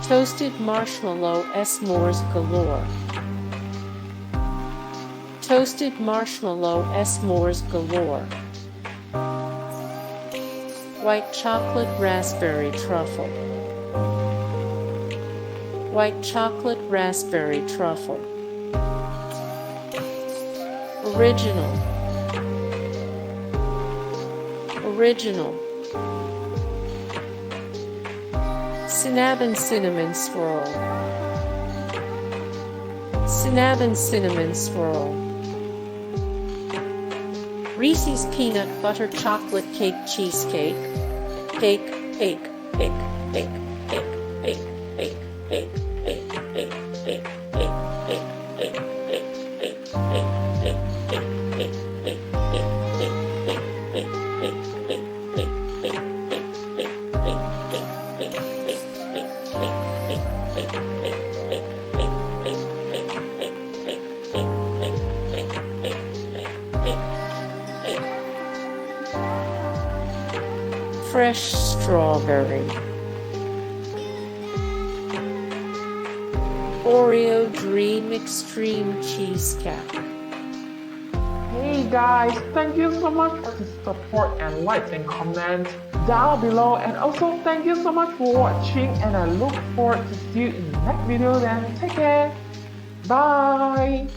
Toasted marshmallow s'mores galore. Toasted marshmallow s'mores galore. White chocolate raspberry truffle. White chocolate raspberry truffle. Original. Original. Cinnabon cinnamon swirl. Cinnabon cinnamon swirl. Reese's peanut butter chocolate cake cheesecake. Cake, cake, cake, cake, cake, cake, cake, cake, cake, cake, cake, cake, cake, cake, cake, cake, fresh strawberry. Oreo Dream Extreme Cheesecake. Hey guys, thank you so much for the support and likes and comments down below, and also thank you so much for watching, and I look forward to see you in the next video. Then take care, bye.